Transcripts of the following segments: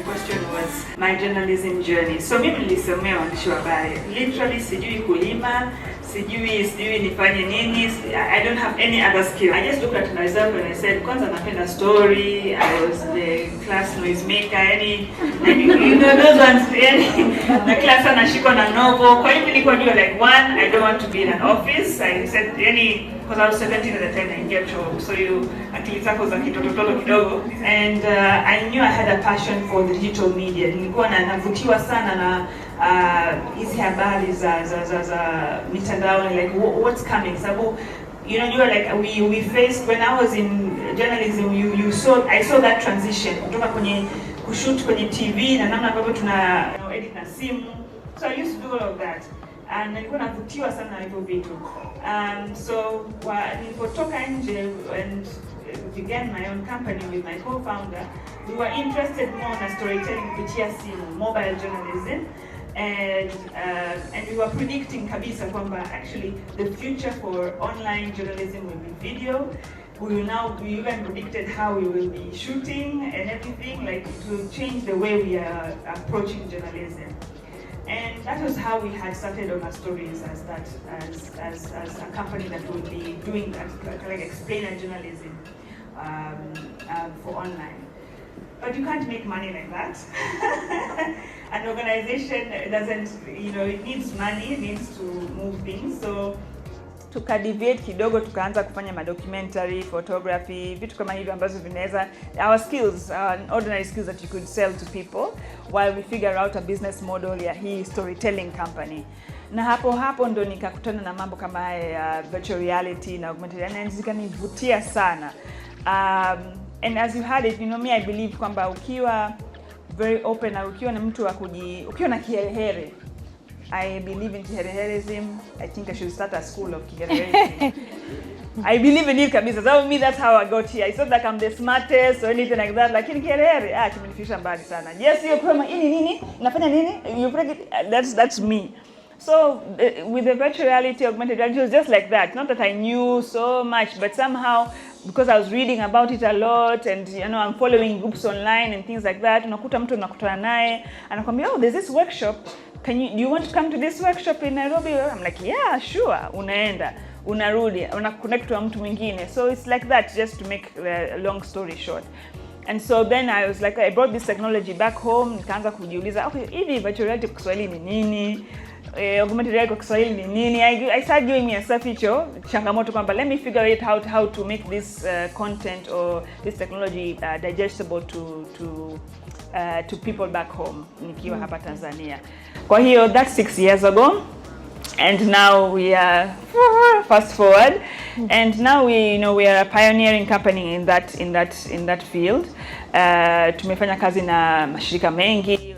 your question was my journalism journey. So mimi nilisomea uandishi wa habari. Literally sijui kulima, sijui nifanye nini. I don't have any other skill. I just looked at myself and I said, kwanza napenda story. I was the class noisemaker. You know those ones. The class anashikwa na novel. Kwa hiyo nilikuwa like one, I don't want to be in an office. I said because I was 17 at the time I get job. So akili zako za kitototolo kidogo. And I knew I had a passion for the digital media. Nilikuwa navutiwa sana na hizi habari za mitandaoni, like what's coming. So you were like we faced when I was in journalism, I saw that transition kutoka kwenye kushoot kwenye TV na namna ambavyo tuna edit na simu. So I used to do all of that. And nilikuwa navutiwa sana na hivyo vitu. So nilipotoka nje and began my own company with my co-founder, we were interested more in storytelling kupitia simu, mobile journalism. And we were predicting kabisa kwamba actually the future for online journalism will be video. We even predicted how we will be shooting and everything, like it will change the way we are approaching journalism. And that was how we had started on our stories as a company that would be doing that, like explainer journalism for online. But you can't make money like that. An organization doesn't, it needs money, it needs to move things. So tukadeviate kidogo, tukaanza kufanya documentary, photography, vitu kama hivyo ambazo vinaweza our skills, ordinary skills that you could sell to people while we figure out a business model ya hii storytelling company. Na hapo ndo nikakutana na mambo kama virtual reality na augmented reality, na zikanivutia sana. And as you had it, me, I believe kwamba ukiwa very open na ukiwa na mtu ukiwa na kiherehere. I believe in kihereherism. I think I should start a school of kihereherism. I believe in it kabisa. So me, that's how I got here. It's not like I'm the smartest or anything like that. Lakini kiherehere, kimenifisha mbali sana. Yes, you're kama nini? Nafanya nini? You break it. That's me. So with the virtual reality, augmented reality, it was just like that. Not that I knew so much, but somehow, because I was reading about it a lot and I'm following groups online and things like that, unakuta mtu unakutana naye anakuambia, there's this workshop, do you want to come to this workshop in Nairobi? I'm like, yeah, sure. Unaenda, unarudi, unaconnect na mtu mwingine. So it's like that, just to make a long story short. And so then I was like, I brought this technology back home, nikaanza kujiuliza, okay, hivi virtual reality kwa Kiswahili ni nini? Augmented reality kwa Kiswahili ni nini? I started giving myself changamoto kwamba let me figure it out how to make this content or this technology digestible to people back home nikiwa hapa Tanzania. Kwa hiyo that's 6 years ago, and now we are fast forward, and now we are a pioneering company in that field. Tumefanya kazi na mashirika mengi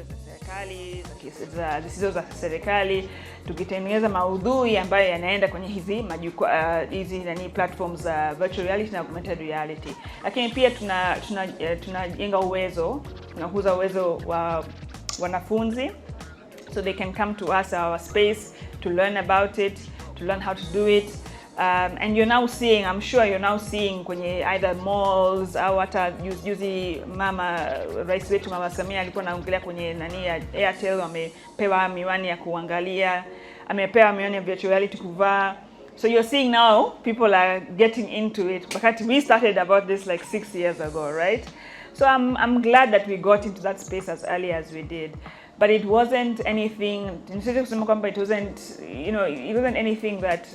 zisizo za serikali, tukitengeneza maudhui ambayo yanaenda kwenye hizi platforms za virtual reality na augmented reality. Lakini pia tunajenga uwezo, tunakuza uwezo wa wanafunzi, so they can come to us, our space, to learn about it, to learn how to do it. And you're now seeing, I'm sure you're now seeing kwenye either malls au hata juzi rais wetu Mama Samia alikuwa anaongelea kwenye Airtel amepewa miwani ya kuangalia, amepewa miwani ya virtual reality kuvaa. So you're seeing now people are getting into it. Wakati we started about this like 6 years ago, right? So I'm glad that we got into that space as early as we did. But it wasn't anything, it wasn't anything that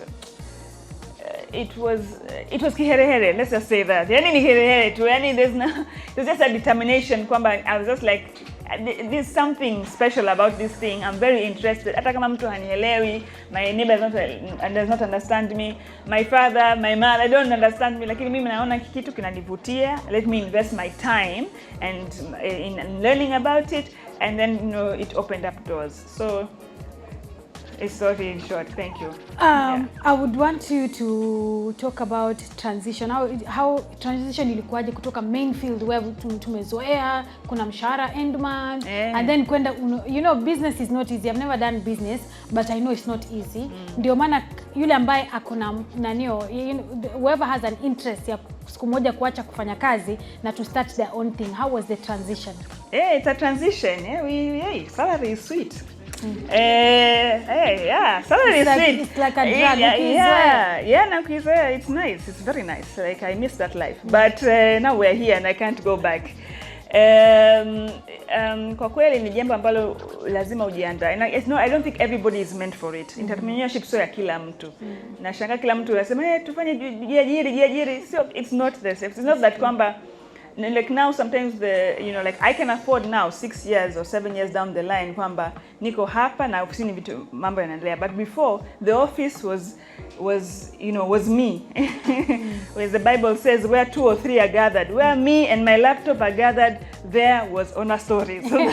it was kiherehere, let's just say that. Yani ni kiherehere tu, yani there's just a determination kwamba I was just like, there's something special about this thing. I'm very interested. Hata kama mtu hanielewi, my neighbor does not understand me, my father, my mother don't understand me, lakini mimi naona kitu kinanivutia. Let me invest my time and in learning about it, and then it opened up doors. So it's sorry in short. Thank you. I would want you to talk about transition. How transition ilikuwaje kutoka main field where tumezoea kuna mshahara end month, and then kwenda business is not easy. I've never done business, but I know it's not easy. Ndio maana yule ambaye akona whoever has an interest ya siku moja kuacha kufanya kazi na to start their own thing. How was the transition? It's a transition. Salary is sweet. Salary is sweet. It's like a drug. It's nice. It's very nice. Like I miss that life. But now we're here and I can't go back. Kwa kweli ni jambo ambalo lazima ujiandae. And I don't think everybody is meant for it. Entrepreneurship sio ya kila mtu. Na shanga kila mtu anasema tufanye jiajiri. So it's not this. It's not that kwamba like now sometimes like I can afford now 6 years or 7 years down the line kwamba niko hapa na ofisini vitu mambo yanaendelea. But before the office was me. Where the Bible says where 2 or 3 are gathered, where me and my laptop are gathered, there was Honor Story. So,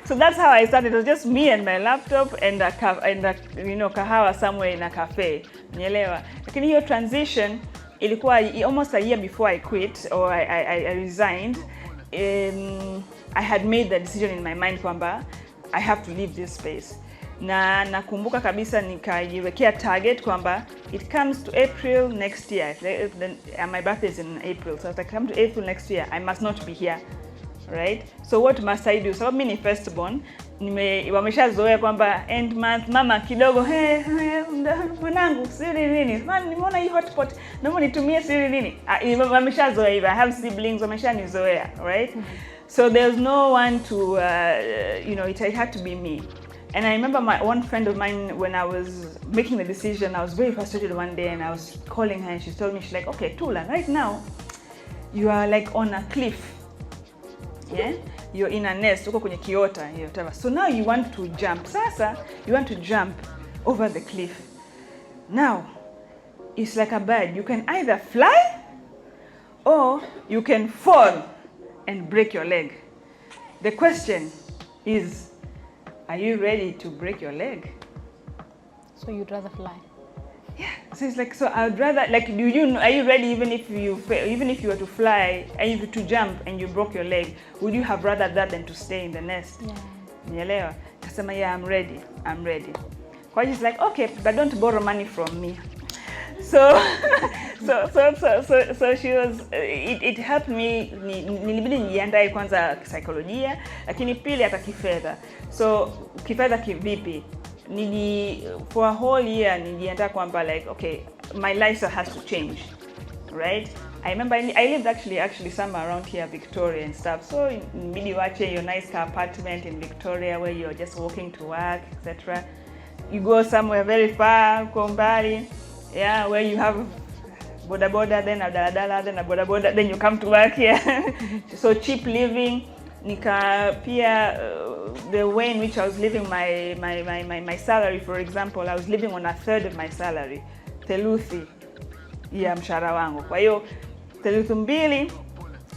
so that's how I started. It was just me and my laptop and a kahawa somewhere in a cafe. Unielewa? Lakini hiyo transition ilikuwa almost a year before I quit or I resigned. I had made the decision in my mind kwamba I have to leave this space. Na nakumbuka kabisa nikajiwekea target kwamba it comes to April next year. My birthday is in April. So if I come to April next year, I must not be here. Right? So what must I do? So mimi ni firstborn. Wameshazoea kwamba end month mama kidogo mwanangu siri nini nimeona hii hotpot naomba nitumie siri nini wameshazoea hivyo. I have siblings wameshanizoea, right? So there's no one to it had to be me. And I remember one friend of mine, when I was making the decision, I was very frustrated one day and I was calling her and she told me, she's like, okay Tula, right now you are like on a cliff. Yeah? You're in a nest, uko kwenye kiota, whatever. So now you want to jump. Sasa, you want to jump over the cliff. Now, it's like a bird. You can either fly or you can fall and break your leg. The question is, are you ready to break your leg? So you'd rather fly? Yeah. So it's like, so I'd rather, like, are you ready even if you were to fly and to jump and you broke your leg, would you have rather that than to stay in the nest? Yeah. Nielewa? Kasema, yeah, I'm ready. Kwa hiyo she's like, okay, but don't borrow money from me. So she was, it helped me, nilibidi nijiandae kwanza kisaikolojia, lakini pili hata kifedha. So kifedha kivipi? For a whole year nilijiandaa kwamba like, okay, my lifestyle has to change, right? I remember I lived actually somewhere around here, Victoria and stuff. So nibidi wache your nice apartment in Victoria where you're just walking to work, etc. You go somewhere very far, mbali, yeah, where you have boda, then a daladala, then a boda, then you come to work here. So cheap living. The way in which I was living my salary, for example, I was living on a third of my salary, theluthi ya mshahara wangu. Kwa hiyo theluthi mbili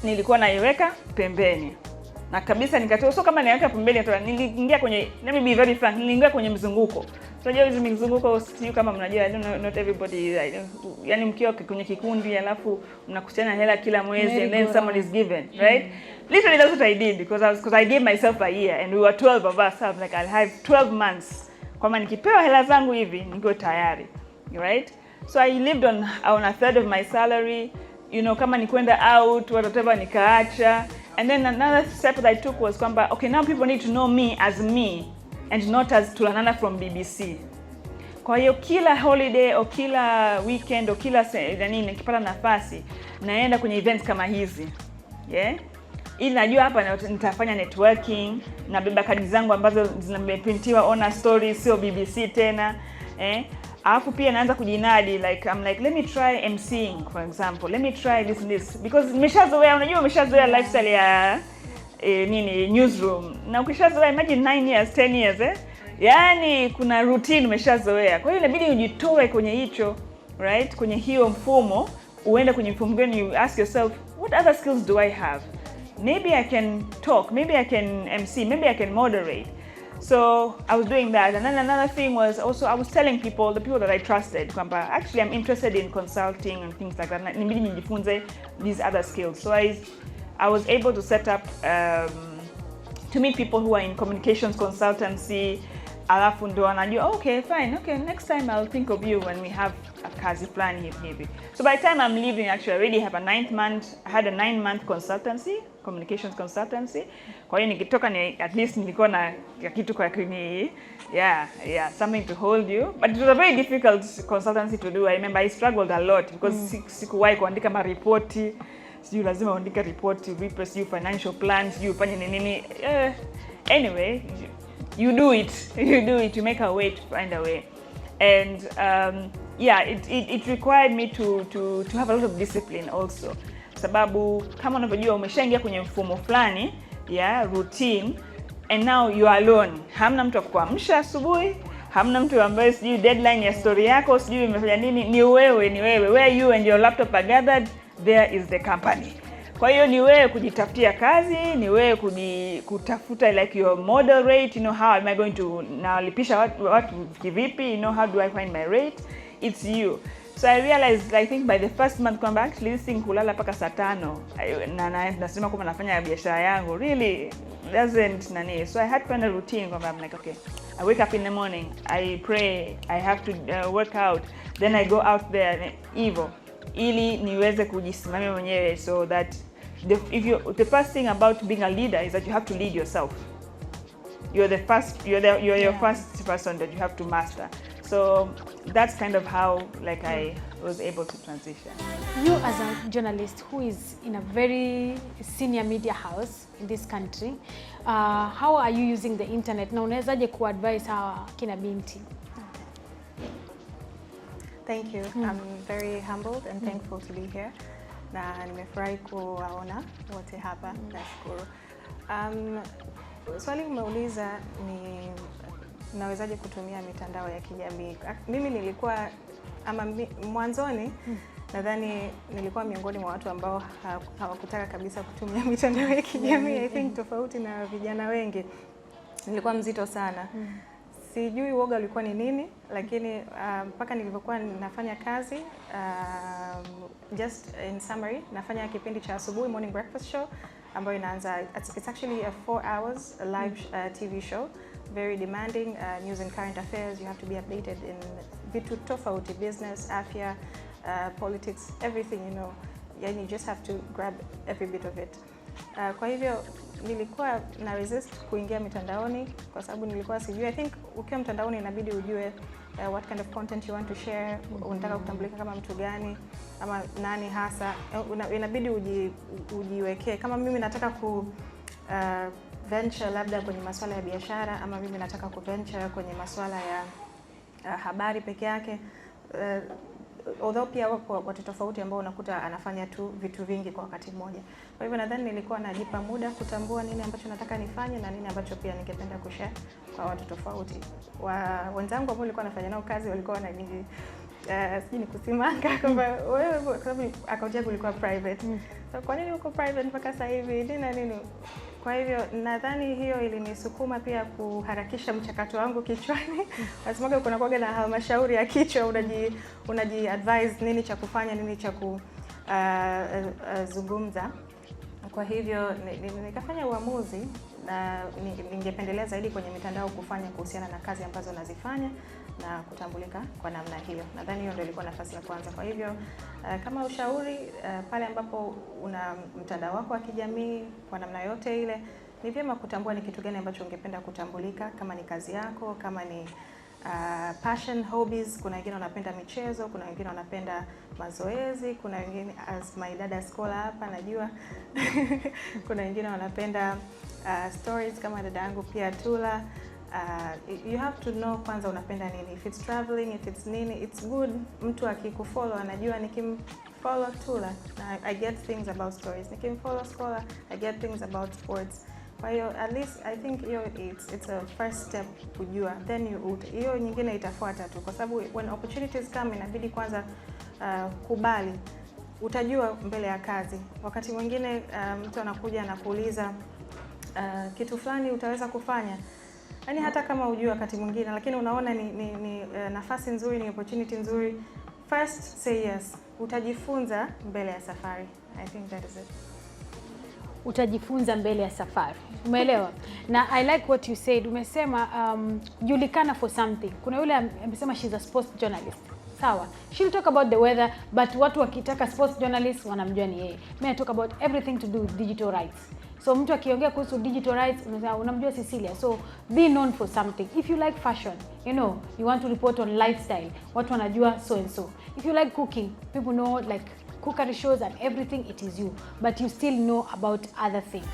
nilikuwa naiweka pembeni. Na kabisa nikatoa, so kama niweka pembeni niliingia kwenye, let me be very frank, niliingia kwenye mzunguko. Unajua hizo mizunguko sio kama mnajua, not everybody, yani mkiwa kwenye kikundi alafu mnakusanya hela kila mwezi and then someone is given, right? Literally that's what I did because I gave myself a year and we were 12 of us. So I'm like, I'll have 12 months. Kwamba nikipewa hela zangu hivi niko tayari, right? So I lived on a third of my salary, kama nikwenda out whatever nikaacha. And then another step that I took was kwamba, okay, now people need to know me as me and not as Tulanana from BBC. Kwa hiyo kila holiday au kila weekend au kila nikipata nafasi naenda kwenye events kama hizi. Yeah? Ili najua hapa nitafanya networking, na beba kadi zangu ambazo zimeprintiwa Honor Story, sio BBC tena. Alafu pia naanza kujinadi, like I'm like, let me try MCing for example, let me try this and this, because umeshazoea lifestyle ya newsroom, na ukishazoea imagine 9 years 10 years yani kuna routine umeshazoea. Kwa hiyo inabidi ujitoe kwenye hicho, right, kwenye hiyo mfumo, uende kwenye mfumo gani, you ask yourself, what other skills do I have? Maybe I can talk, maybe I can MC, maybe I can moderate. So I was doing that. And then another thing was also, I was telling people, the people that I trusted, actually I'm interested in consulting and things like that. Nibidi nijifunze these other skills. So I was able to set up, to meet people who are in communications consultancy, alafu ndo anajua okay fine, okay next time I'll think of you when we have a kazi plan hivi. So by the time I'm leaving, actually I already have I had a 9-month consultancy, communications consultancy. Kwa hiyo nikitoka ni at least nilikuwa na kitu kwa kini something to hold you. But it was a very difficult consultancy to do. I remember I struggled a lot because sikuwahi kuandika maripoti, sijui lazima uandike report, vipi, sijui financial plans, sijui ufanye nini. Anyway, you do it, you make a way to find a way. And it required me to have a lot of discipline also. Sababu kama unavyojua umeshaingia kwenye mfumo fulani, routine, and now you are alone. Hamna mtu akuamsha asubuhi, hamna mtu ambaye sijui deadline ya story yako, sijui umefanya nini, ni wewe. Where you and your laptop are gathered, there is the company. Kwa hiyo ni wewe kujitafutia kazi, ni wewe kutafuta like your model rate, how am I going to nalipisha watu kivipi, how do I find my rate? It's you. So I realized, I think by the first month kwamba actually this thing kulala paka saa 5 na nasema kwamba nafanya biashara yangu really doesn't nani. So I had to find a routine kwamba I'm like okay, I wake up in the morning, I pray, I have to work out, then I go out there ili niweze kujisimamia mwenyewe. So that the first thing about being a leader is that you have to lead yourself. You're your first person that you have to master. So that's kind of how I was able to transition. You as a journalist who is in a very senior media house in this country, how are you using the internet? Na unawezaje kuadvise hawa kina binti? Thank you. I'm very humbled and thankful to be here. Na nimefurahi kuwaona wote hapa. Nashukuru. Swali umeuliza ni nawezaje kutumia mitandao ya kijamii. Mimi nilikuwa mwanzoni nadhani nilikuwa miongoni mwa watu ambao hawakutaka kabisa kutumia mitandao ya kijamii. I think tofauti na vijana wengi. Nilikuwa mzito sana. Sijui uoga ulikuwa ni nini, lakini mpaka nilipokuwa nafanya kazi, just in summary, nafanya kipindi cha asubuhi morning breakfast show ambayo inaanza, it's actually a 4 hours a live TV show, very demanding, news and current affairs. You have to be updated in vitu tofauti, business, afya, politics, everything, and you just have to grab every bit of it. Kwa hivyo nilikuwa na resist kuingia mitandaoni kwa sababu nilikuwa sijui. I think ukiwa mtandaoni inabidi ujue what kind of content you want to share, unataka kutambulika kama mtu gani ama nani hasa, inabidi ujiwekee. Kama mimi nataka venture labda kwenye masuala ya biashara, ama mimi nataka venture kwenye masuala ya habari peke yake, although pia watu tofauti ambao unakuta anafanya tu vitu vingi kwa wakati mmoja. Kwa hivyo nadhani nilikuwa najipa muda kutambua nini ambacho nataka nifanye na nini ambacho pia ningependa kushare kwa watu tofauti. Wenzangu ambao nilikuwa nafanya nao kazi walikuwa sijui ni kusimanga kwamba wewe, kwa sababu account yangu ilikuwa private. So kwa nini uko private mpaka sasa hivi? Nini? Kwa hivyo nadhani hiyo ilinisukuma pia kuharakisha mchakato wangu kichwani. Nasemaga kuna kuwaga na halmashauri ya kichwa, unaji advise nini cha kufanya, nini cha kuzungumza. Kwa hivyo nikafanya uamuzi na ningependelea zaidi kwenye mitandao kufanya kuhusiana na kazi ambazo nazifanya na kutambulika kwa namna hiyo. Nadhani hiyo ndio ilikuwa nafasi ya kwanza. Kwa hivyo kama ushauri, pale ambapo una mtandao wako wa kijamii kwa namna yote ile, ni vyema kutambua ni kitu gani ambacho ungependa kutambulika, kama ni kazi yako, kama ni passion, hobbies. Kuna wengine wanapenda michezo, kuna wengine wanapenda mazoezi, kuna wengine, as my dada scholar hapa najua kuna wengine wanapenda stories kama dada yangu pia Tula. You have to know kwanza unapenda nini. If it's traveling, if it's nini, it's good mtu akikufollow anajua nikimfollow Tula I get things about stories, nikimfollow scholar I get things about sports. Kwa hiyo at least I think it's a first step kujua, then hiyo nyingine itafuata tu, kwa sababu when opportunities come inabidi kwanza kubali. Utajua mbele ya kazi. Wakati mwingine mtu anakuja na kuuliza kitu fulani utaweza kufanya, yaani hata kama hujui wakati mwingine, lakini unaona ni nafasi nzuri, ni opportunity nzuri, first say yes. Utajifunza mbele ya safari. I think that is it. utajifunza mbele ya safari. Umeelewa? Na I like what you said. Umesema julikana for something. Kuna yule amesema she's a sports journalist. Sawa. She'll talk about the weather, but watu wakitaka sports journalist wanamjua ni yeye. Mimi I talk about everything to do with digital rights. So mtu akiongea kuhusu digital rights unamjua Cecilia. So be known for something. If you like fashion, you know, you want to report on lifestyle, watu wanajua so and so. If you like cooking, people know like cookery shows and everything, it is you, but you still know about other things.